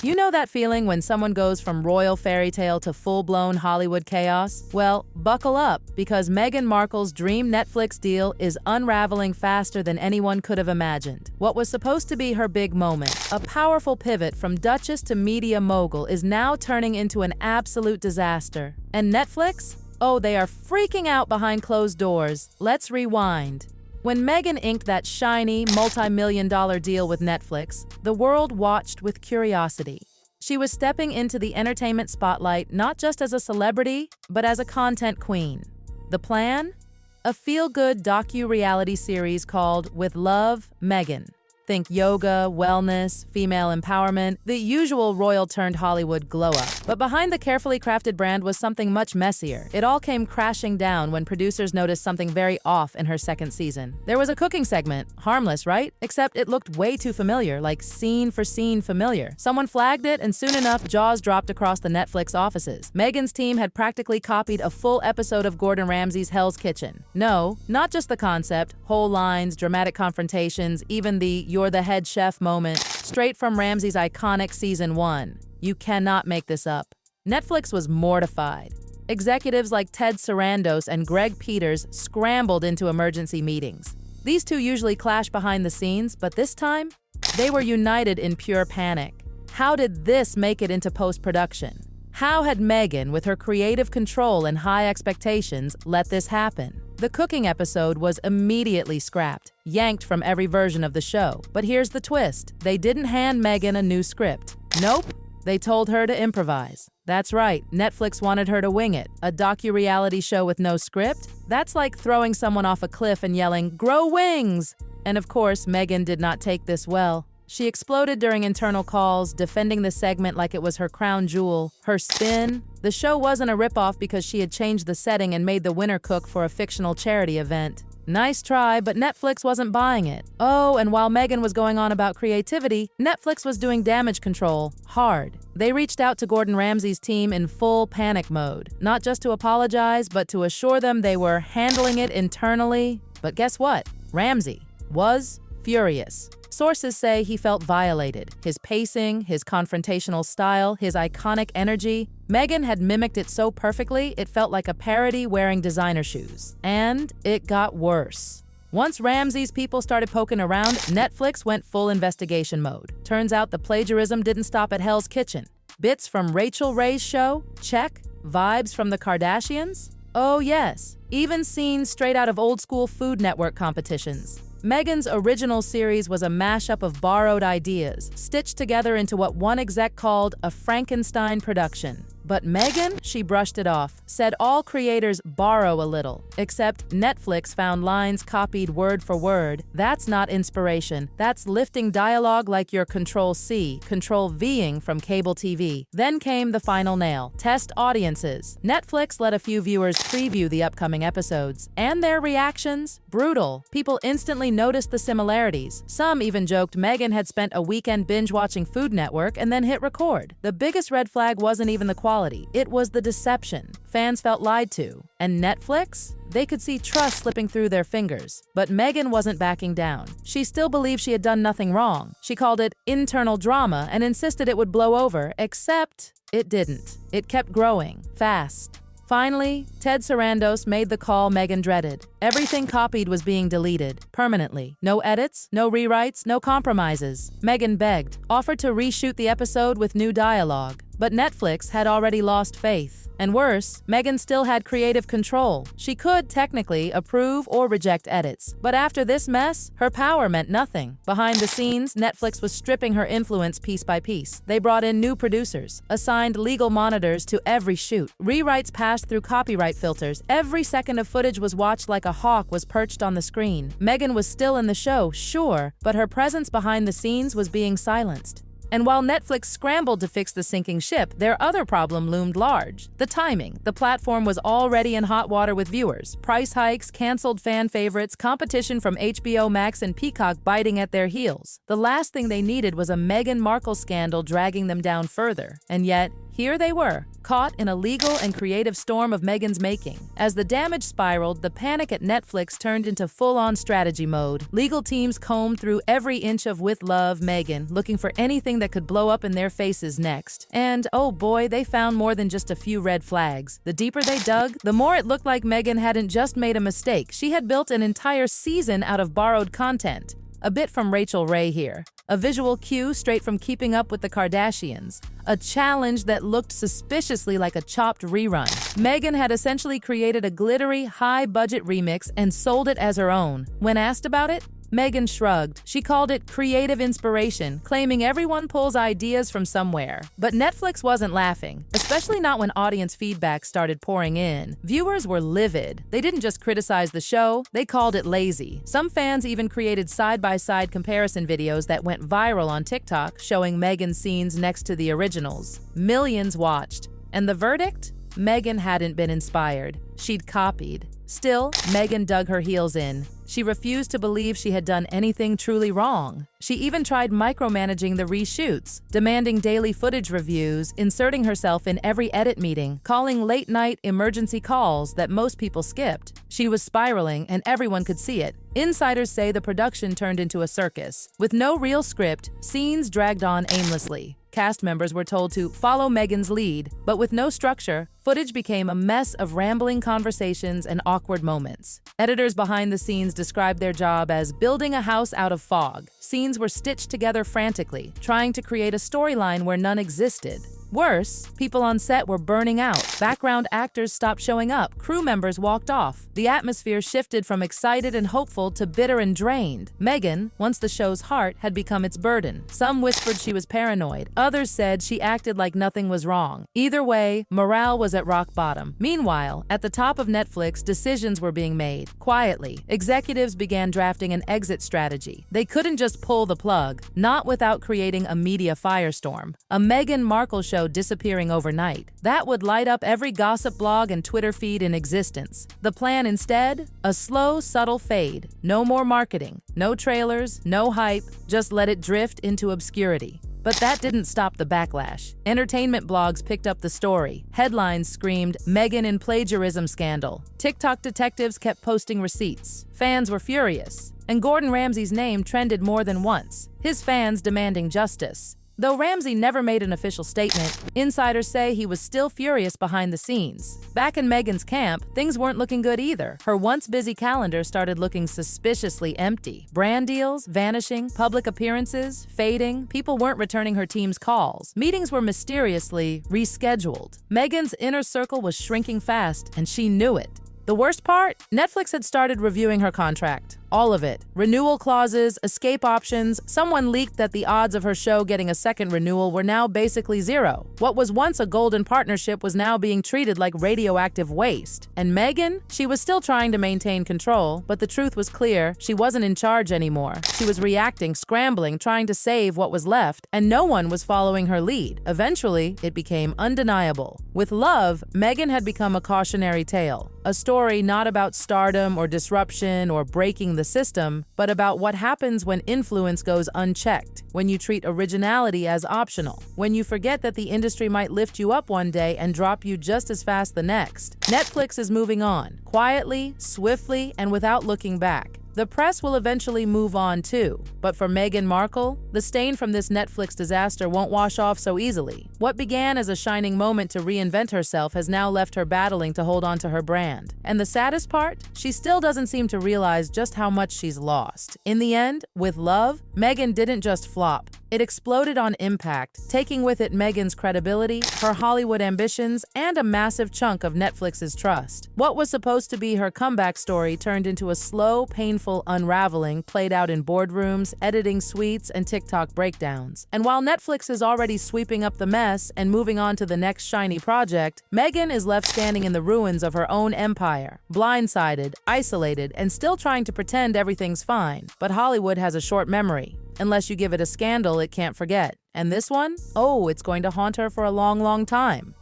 You know that feeling when someone goes from royal fairy tale to full-blown Hollywood chaos? Well, buckle up, because Meghan Markle's dream Netflix deal is unraveling faster than anyone could have imagined. What was supposed to be her big moment, a powerful pivot from Duchess to media mogul, is now turning into an absolute disaster. And Netflix? Oh, they are freaking out behind closed doors. Let's rewind. When Meghan inked that shiny, multi-million-dollar deal with Netflix, the world watched with curiosity. She was stepping into the entertainment spotlight not just as a celebrity, but as a content queen. The plan? A feel-good docu-reality series called With Love, Meghan. Think yoga, wellness, female empowerment, the usual royal-turned-Hollywood glow-up. But behind the carefully crafted brand was something much messier. It all came crashing down when producers noticed something very off in her second season. There was a cooking segment. Harmless, right? Except it looked way too familiar, like scene-for-scene familiar. Someone flagged it, and soon enough, jaws dropped across the Netflix offices. Meghan's team had practically copied a full episode of Gordon Ramsay's Hell's Kitchen. No, not just the concept, whole lines, dramatic confrontations, even the "you're the head chef" moment, straight from Ramsay's iconic Season 1. You cannot make this up. Netflix was mortified. Executives like Ted Sarandos and Greg Peters scrambled into emergency meetings. These two usually clash behind the scenes, but this time, they were united in pure panic. How did this make it into post-production? How had Meghan, with her creative control and high expectations, let this happen? The cooking episode was immediately scrapped, yanked from every version of the show. But here's the twist. They didn't hand Meghan a new script. Nope. They told her to improvise. That's right, Netflix wanted her to wing it. A docu-reality show with no script? That's like throwing someone off a cliff and yelling, "Grow wings!" And of course, Meghan did not take this well. She exploded during internal calls, defending the segment like it was her crown jewel. Her spin? The show wasn't a ripoff because she had changed the setting and made the winner cook for a fictional charity event. Nice try, but Netflix wasn't buying it. Oh, and while Meghan was going on about creativity, Netflix was doing damage control hard. They reached out to Gordon Ramsay's team in full panic mode, not just to apologize, but to assure them they were handling it internally. But guess what? Ramsay was furious. Sources say he felt violated. His pacing, his confrontational style, his iconic energy. Meghan had mimicked it so perfectly, it felt like a parody wearing designer shoes. And it got worse. Once Ramsay's people started poking around, Netflix went full investigation mode. Turns out the plagiarism didn't stop at Hell's Kitchen. Bits from Rachel Ray's show? Check. Vibes from the Kardashians? Oh yes. Even scenes straight out of old-school Food Network competitions. Meghan's original series was a mashup of borrowed ideas, stitched together into what one exec called a Frankenstein production. But Meghan, she brushed it off, said all creators borrow a little, except Netflix found lines copied word for word. That's not inspiration. That's lifting dialogue like you're Control-C, Control-Ving from cable TV. Then came the final nail. Test audiences. Netflix let a few viewers preview the upcoming episodes. And their reactions? Brutal. People instantly noticed the similarities. Some even joked Meghan had spent a weekend binge-watching Food Network and then hit record. The biggest red flag wasn't even the quality. It was the deception. Fans felt lied to. And Netflix? They could see trust slipping through their fingers. But Meghan wasn't backing down. She still believed she had done nothing wrong. She called it internal drama and insisted it would blow over, except it didn't. It kept growing, fast. Finally, Ted Sarandos made the call Meghan dreaded. Everything copied was being deleted, permanently. No edits, no rewrites, no compromises. Meghan begged, offered to reshoot the episode with new dialogue. But Netflix had already lost faith. And worse, Meghan still had creative control. She could, technically, approve or reject edits. But after this mess, her power meant nothing. Behind the scenes, Netflix was stripping her influence piece by piece. They brought in new producers, assigned legal monitors to every shoot. Rewrites passed through copyright filters. Every second of footage was watched like a hawk was perched on the screen. Meghan was still in the show, sure, but her presence behind the scenes was being silenced. And while Netflix scrambled to fix the sinking ship, their other problem loomed large. The timing. The platform was already in hot water with viewers. Price hikes, canceled fan favorites, competition from HBO Max and Peacock biting at their heels. The last thing they needed was a Meghan Markle scandal dragging them down further. And yet, here they were, caught in a legal and creative storm of Meghan's making. As the damage spiraled, the panic at Netflix turned into full-on strategy mode. Legal teams combed through every inch of With Love Meghan, looking for anything that could blow up in their faces next. And, oh boy, they found more than just a few red flags. The deeper they dug, the more it looked like Meghan hadn't just made a mistake. She had built an entire season out of borrowed content. A bit from Rachel Ray here. A visual cue straight from Keeping Up with the Kardashians. A challenge that looked suspiciously like a chopped rerun. Meghan had essentially created a glittery, high-budget remix and sold it as her own. When asked about it, Meghan shrugged. She called it creative inspiration, claiming everyone pulls ideas from somewhere. But Netflix wasn't laughing, especially not when audience feedback started pouring in. Viewers were livid. They didn't just criticize the show, they called it lazy. Some fans even created side-by-side comparison videos that went viral on TikTok, showing Meghan's scenes next to the originals. Millions watched. And the verdict? Meghan hadn't been inspired. She'd copied. Still, Meghan dug her heels in. She refused to believe she had done anything truly wrong. She even tried micromanaging the reshoots, demanding daily footage reviews, inserting herself in every edit meeting, calling late-night emergency calls that most people skipped. She was spiraling, and everyone could see it. Insiders say the production turned into a circus. With no real script, scenes dragged on aimlessly. Cast members were told to follow Meghan's lead, but with no structure, footage became a mess of rambling conversations and awkward moments. Editors behind the scenes described their job as building a house out of fog. Scenes were stitched together frantically, trying to create a storyline where none existed. Worse, people on set were burning out. Background actors stopped showing up. Crew members walked off. The atmosphere shifted from excited and hopeful to bitter and drained. Meghan, once the show's heart, had become its burden. Some whispered she was paranoid. Others said she acted like nothing was wrong. Either way, morale was at rock bottom. Meanwhile, at the top of Netflix, decisions were being made. Quietly, executives began drafting an exit strategy. They couldn't just pull the plug, not without creating a media firestorm. A Meghan Markle show disappearing overnight. That would light up every gossip blog and Twitter feed in existence. The plan instead? A slow, subtle fade. No more marketing, no trailers, no hype, just let it drift into obscurity. But that didn't stop the backlash. Entertainment blogs picked up the story. Headlines screamed, "Meghan in plagiarism scandal." TikTok detectives kept posting receipts. Fans were furious. And Gordon Ramsay's name trended more than once, his fans demanding justice. Though Ramsay never made an official statement, insiders say he was still furious behind the scenes. Back in Meghan's camp, things weren't looking good either. Her once busy calendar started looking suspiciously empty. Brand deals vanishing, public appearances fading, people weren't returning her team's calls. Meetings were mysteriously rescheduled. Meghan's inner circle was shrinking fast, and she knew it. The worst part? Netflix had started reviewing her contract. All of it. Renewal clauses, escape options. Someone leaked that the odds of her show getting a second renewal were now basically zero. What was once a golden partnership was now being treated like radioactive waste. And Meghan? She was still trying to maintain control, but the truth was clear. She wasn't in charge anymore. She was reacting, scrambling, trying to save what was left, and no one was following her lead. Eventually, it became undeniable. With Love, Meghan had become a cautionary tale. A story not about stardom or disruption or breaking the system, but about what happens when influence goes unchecked, when you treat originality as optional, when you forget that the industry might lift you up one day and drop you just as fast the next. Netflix is moving on, quietly, swiftly, and without looking back. The press will eventually move on too, but for Meghan Markle, the stain from this Netflix disaster won't wash off so easily. What began as a shining moment to reinvent herself has now left her battling to hold on to her brand. And the saddest part? She still doesn't seem to realize just how much she's lost. In the end, with Love, Meghan didn't just flop. It exploded on impact, taking with it Meghan's credibility, her Hollywood ambitions, and a massive chunk of Netflix's trust. What was supposed to be her comeback story turned into a slow, painful unraveling played out in boardrooms, editing suites, and TikTok breakdowns. And while Netflix is already sweeping up the mess and moving on to the next shiny project, Meghan is left standing in the ruins of her own empire, blindsided, isolated, and still trying to pretend everything's fine. But Hollywood has a short memory. Unless you give it a scandal it can't forget. And this one? Oh, it's going to haunt her for a long, long time.